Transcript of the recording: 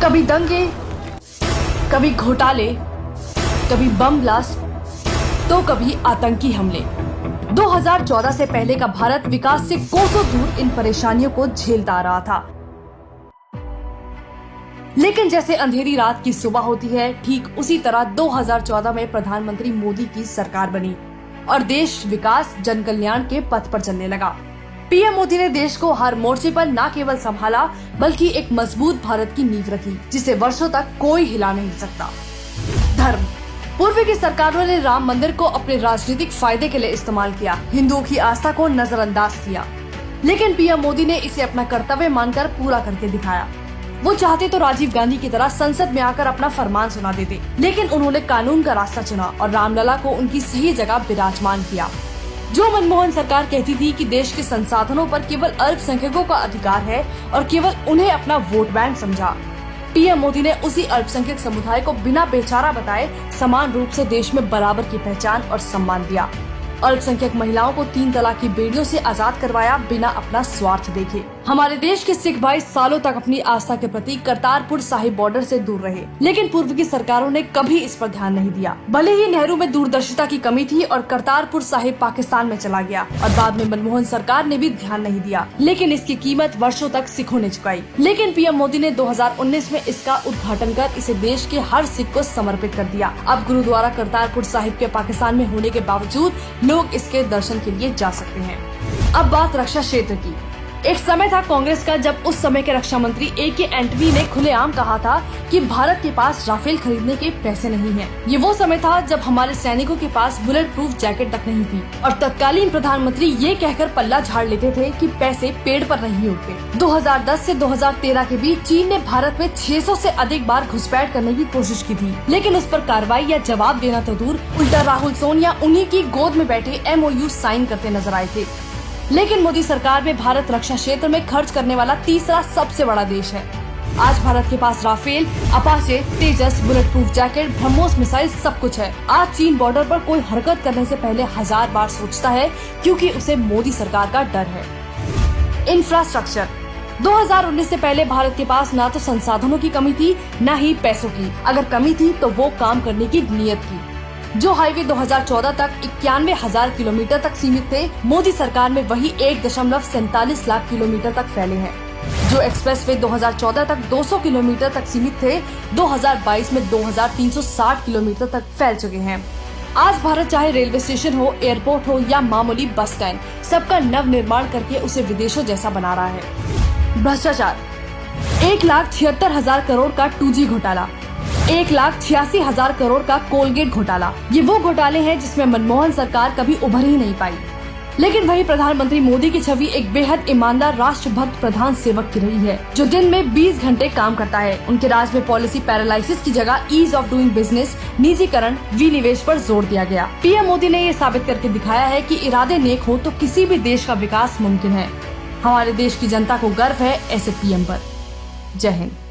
कभी दंगे, कभी घोटाले, कभी बम ब्लास्ट, तो कभी आतंकी हमले। 2014 से पहले का भारत विकास से कोसों दूर इन परेशानियों को झेलता आ रहा था। लेकिन जैसे अंधेरी रात की सुबह होती है, ठीक उसी तरह 2014 में प्रधानमंत्री मोदी की सरकार बनी और देश विकास जन कल्याण के पथ पर चलने लगा। पीएम मोदी ने देश को हर मोर्चे पर न केवल संभाला बल्कि एक मजबूत भारत की नींव रखी, जिसे वर्षों तक कोई हिला नहीं सकता। धर्म। पूर्व की सरकारों ने राम मंदिर को अपने राजनीतिक फायदे के लिए इस्तेमाल किया, हिंदुओं की आस्था को नजरअंदाज किया, लेकिन पीएम मोदी ने इसे अपना कर्तव्य मानकर पूरा करके दिखाया। वो चाहते तो राजीव गांधी की तरह संसद में आकर अपना फरमान सुना देते, लेकिन उन्होंने कानून का रास्ता चुना और रामलला को उनकी सही जगह विराजमान किया। जो मनमोहन सरकार कहती थी कि देश के संसाधनों पर केवल अल्पसंख्यकों का अधिकार है और केवल उन्हें अपना वोट बैंक समझा, पीएम मोदी ने उसी अल्पसंख्यक समुदाय को बिना बेचारा बताए समान रूप से देश में बराबर की पहचान और सम्मान दिया। अल्पसंख्यक महिलाओं को 3 तलाक की बेड़ियों से आजाद करवाया बिना अपना स्वार्थ देखे। हमारे देश के सिख भाई सालों तक अपनी आस्था के प्रति करतारपुर साहिब बॉर्डर से दूर रहे, लेकिन पूर्व की सरकारों ने कभी इस पर ध्यान नहीं दिया। भले ही नेहरू में दूरदर्शिता की कमी थी और करतारपुर साहिब पाकिस्तान में चला गया और बाद में मनमोहन सरकार ने भी ध्यान नहीं दिया, लेकिन इसकी कीमत वर्षों तक सिखों ने चुकाई। लेकिन पीएम मोदी ने 2019 में इसका उद्घाटन कर इसे देश के हर सिख को समर्पित कर दिया। अब गुरुद्वारा करतारपुर साहिब के पाकिस्तान में होने के बावजूद लोग इसके दर्शन के लिए जा सकते हैं। अब बात रक्षा क्षेत्र की। एक समय था कांग्रेस का जब उस समय के रक्षा मंत्री ए.के. एंटनी ने खुलेआम कहा था कि भारत के पास राफेल खरीदने के पैसे नहीं हैं। ये वो समय था जब हमारे सैनिकों के पास बुलेट प्रूफ जैकेट तक नहीं थी और तत्कालीन प्रधानमंत्री ये कहकर पल्ला झाड़ लेते थे कि पैसे पेड़ पर नहीं उगते। 2010 से 2013 के बीच चीन ने भारत में 600 से अधिक बार घुसपैठ करने की कोशिश की थी, लेकिन उस पर कार्रवाई या जवाब देना तो दूर, उल्टा राहुल सोनिया उन्हीं की गोद में बैठे MOU साइन करते नजर आए थे। लेकिन मोदी सरकार में भारत रक्षा क्षेत्र में खर्च करने वाला तीसरा सबसे बड़ा देश है। आज भारत के पास Rafale, Apache, Tejas, bulletproof jacket, BrahMos missile सब कुछ है। आज चीन बॉर्डर पर कोई हरकत करने से पहले 1000 बार सोचता है, क्योंकि उसे मोदी सरकार का डर है। इंफ्रास्ट्रक्चर। 2019 से पहले भारत के पास ना तो संसाधनों की कमी थी, न ही पैसों की। अगर कमी थी तो वो काम करने की नीयत की। जो हाईवे 2014 तक 91,000 किलोमीटर तक सीमित थे, मोदी सरकार में वही 1.47 लाख किलोमीटर तक फैले हैं। जो एक्सप्रेसवे 2014 तक 200 किलोमीटर तक सीमित थे, 2022 में 2,360 किलोमीटर तक फैल चुके हैं। आज भारत चाहे रेलवे स्टेशन हो, एयरपोर्ट हो या मामूली बस स्टैंड, सबका नव निर्माण करके उसे विदेशों जैसा बना रहा है। भ्रष्टाचार। 1,76,000 करोड़ का 2G घोटाला, 1,86,000 करोड़ का कोलगेट घोटाला, ये वो घोटाले हैं जिसमें मनमोहन सरकार कभी उभर ही नहीं पाई। लेकिन वही प्रधानमंत्री मोदी की छवि एक बेहद ईमानदार राष्ट्रभक्त प्रधान सेवक की रही है, जो दिन में 20 घंटे काम करता है। उनके राज में पॉलिसी पैरालाइसिस की जगह ईज ऑफ डूइंग बिजनेस, निजीकरण, विनिवेश पर जोर दिया गया। पीएम मोदी ने ये साबित करके दिखाया है कि इरादे नेक हो तो किसी भी देश का विकास मुमकिन है। हमारे देश की जनता को गर्व है ऐसे पीएम पर। जय हिंद।